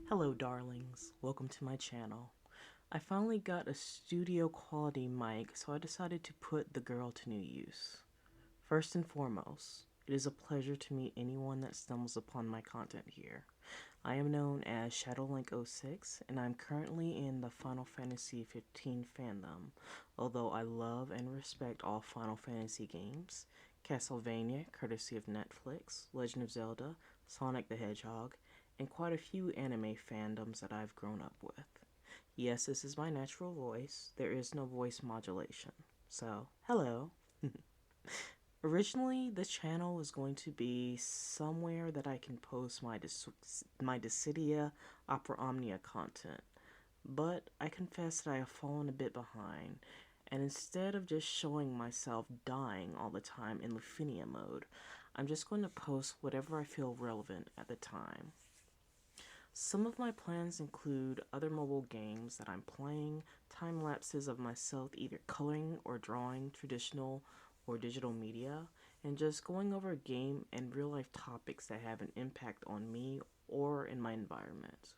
Hello darlings, welcome to my channel. I finally got a studio quality mic, so I decided to put the girl to new use. First and foremost, it is a pleasure to meet anyone that stumbles upon my content here. I am known as Shadowlink06, and I'm currently in the Final Fantasy 15 fandom, although I love and respect all Final Fantasy games, Castlevania, courtesy of Netflix, Legend of Zelda, Sonic the Hedgehog, and quite a few anime fandoms that I've grown up with. Yes, this is my natural voice. There is no voice modulation. So, hello. Originally, the channel was going to be somewhere that I can post my Dissidia Opera Omnia content, but I confess that I have fallen a bit behind, and instead of just showing myself dying all the time in Lufenia mode, I'm just going to post whatever I feel relevant at the time. Some of my plans include other mobile games that I'm playing, time lapses of myself either coloring or drawing traditional or digital media, and just going over game and real life topics that have an impact on me or in my environment.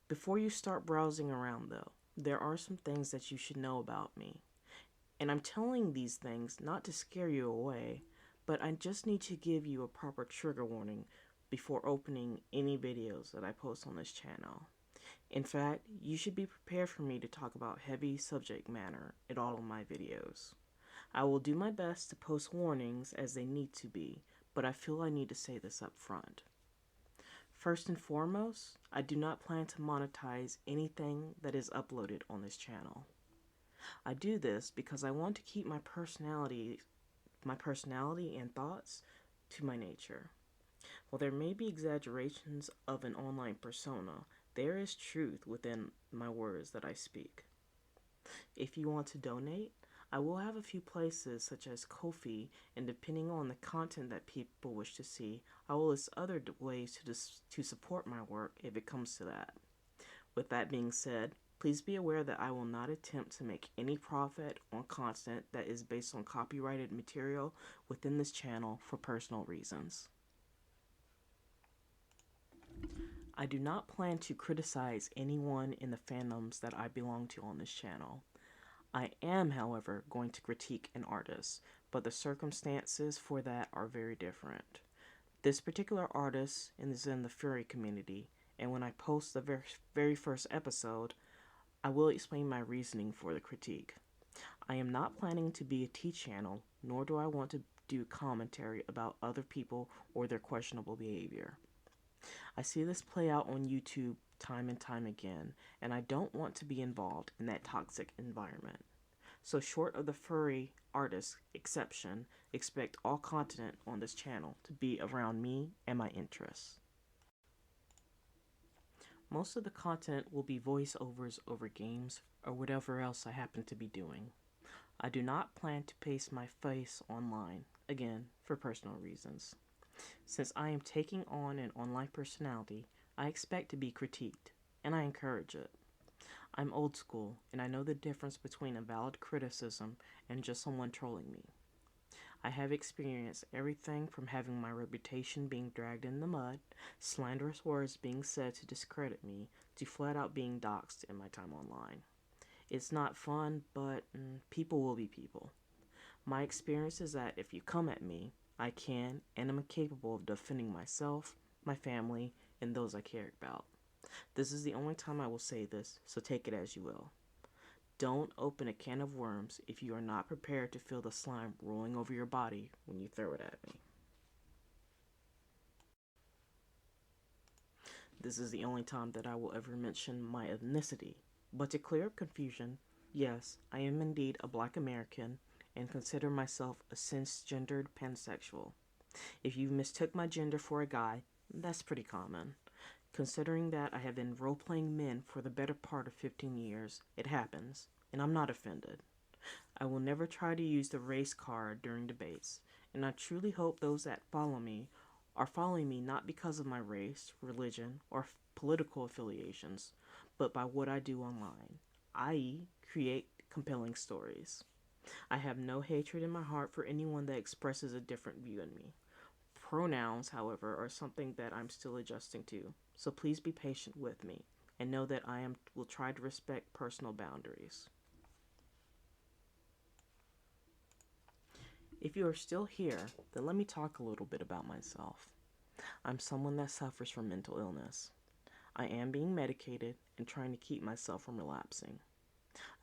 Before you start browsing around though, there are some things that you should know about me. And I'm telling these things not to scare you away, but I just need to give you a proper trigger warning before opening any videos that I post on this channel. In fact, you should be prepared for me to talk about heavy subject matter in all of my videos. I will do my best to post warnings as they need to be, but I feel I need to say this up front. First and foremost, I do not plan to monetize anything that is uploaded on this channel. I do this because I want to keep my personality and thoughts to my nature. While there may be exaggerations of an online persona, there is truth within my words that I speak. If you want to donate, I will have a few places such as Ko-fi, and depending on the content that people wish to see, I will list other ways to support my work if it comes to that. With that being said, please be aware that I will not attempt to make any profit on content that is based on copyrighted material within this channel for personal reasons. I do not plan to criticize anyone in the fandoms that I belong to on this channel. I am, however, going to critique an artist, but the circumstances for that are very different. This particular artist is in the furry community, and when I post the very first episode, I will explain my reasoning for the critique. I am not planning to be a tea channel, nor do I want to do commentary about other people or their questionable behavior. I see this play out on YouTube time and time again, and I don't want to be involved in that toxic environment. So short of the furry artist exception, expect all content on this channel to be around me and my interests. Most of the content will be voiceovers over games or whatever else I happen to be doing. I do not plan to paste my face online, again, for personal reasons. Since I am taking on an online personality, I expect to be critiqued, and I encourage it. I'm old school, and I know the difference between a valid criticism and just someone trolling me. I have experienced everything from having my reputation being dragged in the mud, slanderous words being said to discredit me, to flat out being doxxed in my time online. It's not fun, but people will be people. My experience is that if you come at me, I can and am capable of defending myself, my family, and those I care about. This is the only time I will say this, so take it as you will. Don't open a can of worms if you are not prepared to feel the slime rolling over your body when you throw it at me. This is the only time that I will ever mention my ethnicity. But to clear up confusion, yes, I am indeed a black American and consider myself a cisgendered pansexual. If you mistook my gender for a guy, that's pretty common. Considering that I have been role-playing men for the better part of 15 years, it happens, and I'm not offended. I will never try to use the race card during debates, and I truly hope those that follow me are following me not because of my race, religion, or political affiliations, but by what I do online, i.e., create compelling stories. I have no hatred in my heart for anyone that expresses a different view in me. Pronouns, however, are something that I'm still adjusting to, so please be patient with me and know that will try to respect personal boundaries. If you are still here, then let me talk a little bit about myself. I'm someone that suffers from mental illness. I am being medicated and trying to keep myself from relapsing.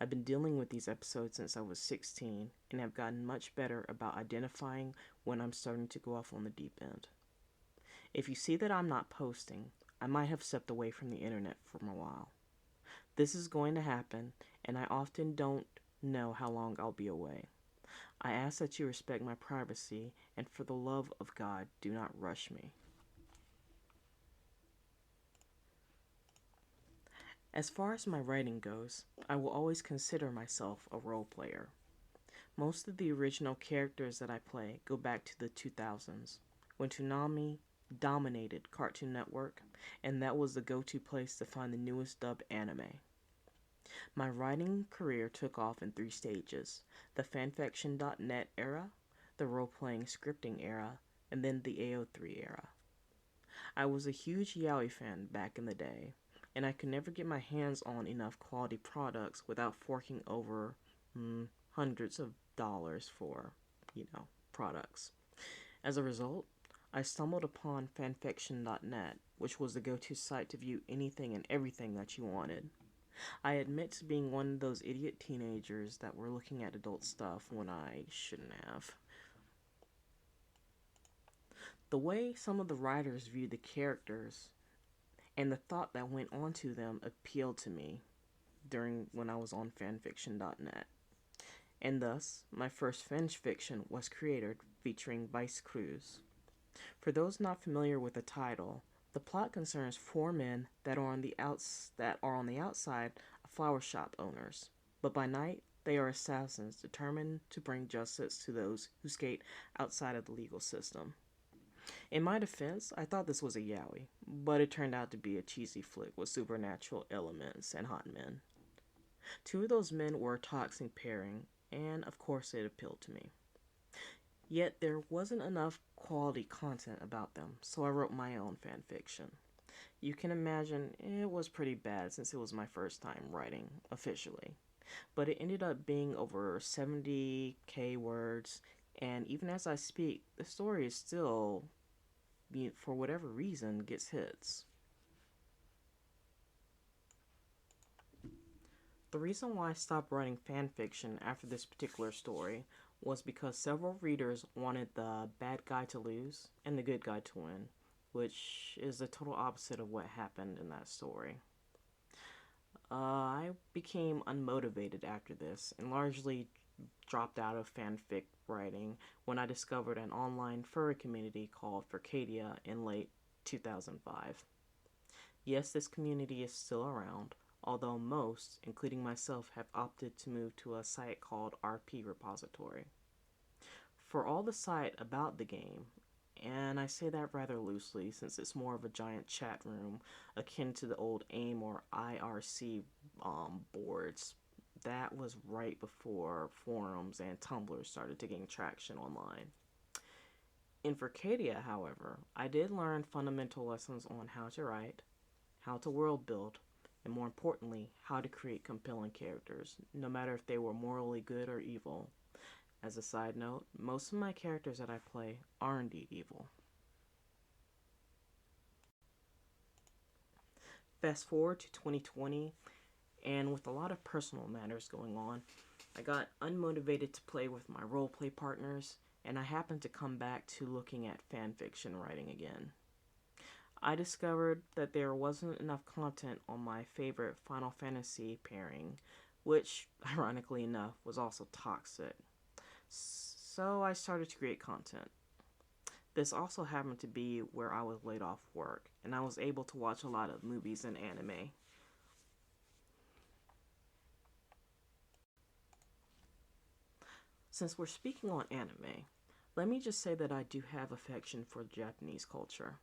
I've been dealing with these episodes since I was 16 and have gotten much better about identifying when I'm starting to go off on the deep end. If you see that I'm not posting, I might have stepped away from the internet for a while. This is going to happen, and I often don't know how long I'll be away. I ask that you respect my privacy, and for the love of God, do not rush me. As far as my writing goes, I will always consider myself a role player. Most of the original characters that I play go back to the 2000s, when Toonami dominated Cartoon Network, and that was the go-to place to find the newest dubbed anime. My writing career took off in 3 stages: the fanfiction.net era, the role-playing scripting era, and then the AO3 era. I was a huge yaoi fan back in the day, and I could never get my hands on enough quality products without forking over hundreds of dollars for, products. As a result, I stumbled upon fanfiction.net, which was the go-to site to view anything and everything that you wanted. I admit to being one of those idiot teenagers that were looking at adult stuff when I shouldn't have. The way some of the writers viewed the characters and the thought that went onto them appealed to me during when I was on fanfiction.net. And thus, my first fanfiction was created featuring Vice Cruz. For those not familiar with the title, the plot concerns 4 men that are on the outside of flower shop owners, but by night they are assassins determined to bring justice to those who skate outside of the legal system. In my defense, I thought this was a yaoi, but it turned out to be a cheesy flick with supernatural elements and hot men. 2 of those men were a toxic pairing, and of course it appealed to me. Yet there wasn't enough quality content about them, so I wrote my own fanfiction. You can imagine it was pretty bad since it was my first time writing officially, but it ended up being over 70k words, and even as I speak, the story is still, for whatever reason, gets hits. The reason why I stopped writing fanfiction after this particular story was because several readers wanted the bad guy to lose and the good guy to win, which is the total opposite of what happened in that story. I became unmotivated after this and largely dropped out of fanfic writing when I discovered an online furry community called Furcadia in late 2005. Yes, this community is still around, although most, including myself, have opted to move to a site called RP Repository. For all the site about the game, and I say that rather loosely since it's more of a giant chat room akin to the old AIM or IRC boards, that was right before forums and Tumblr started to gain traction online. In Furcadia, however, I did learn fundamental lessons on how to write, how to world build, and more importantly, how to create compelling characters, no matter if they were morally good or evil. As a side note, most of my characters that I play are indeed evil. Fast forward to 2020, and with a lot of personal matters going on, I got unmotivated to play with my roleplay partners, and I happened to come back to looking at fanfiction writing again. I discovered that there wasn't enough content on my favorite Final Fantasy pairing, which, ironically enough, was also toxic. So I started to create content. This also happened to be where I was laid off work, and I was able to watch a lot of movies and anime. Since we're speaking on anime, let me just say that I do have affection for Japanese culture.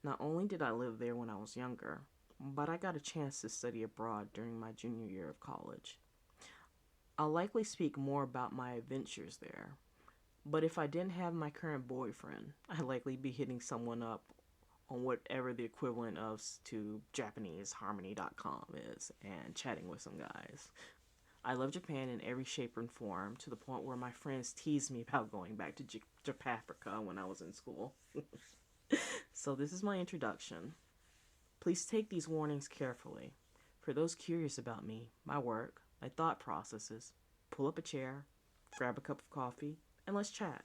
Not only did I live there when I was younger, but I got a chance to study abroad during my junior year of college. I'll likely speak more about my adventures there, But if I didn't have my current boyfriend, I'd likely be hitting someone up on whatever the equivalent of to Japanese harmony.com is and chatting with some guys. I love Japan in every shape and form to the point where my friends teased me about going back to Japaprica when I was in school. So this is my introduction. Please take these warnings carefully. For those curious about me, my work, my thought processes, pull up a chair, grab a cup of coffee, and let's chat.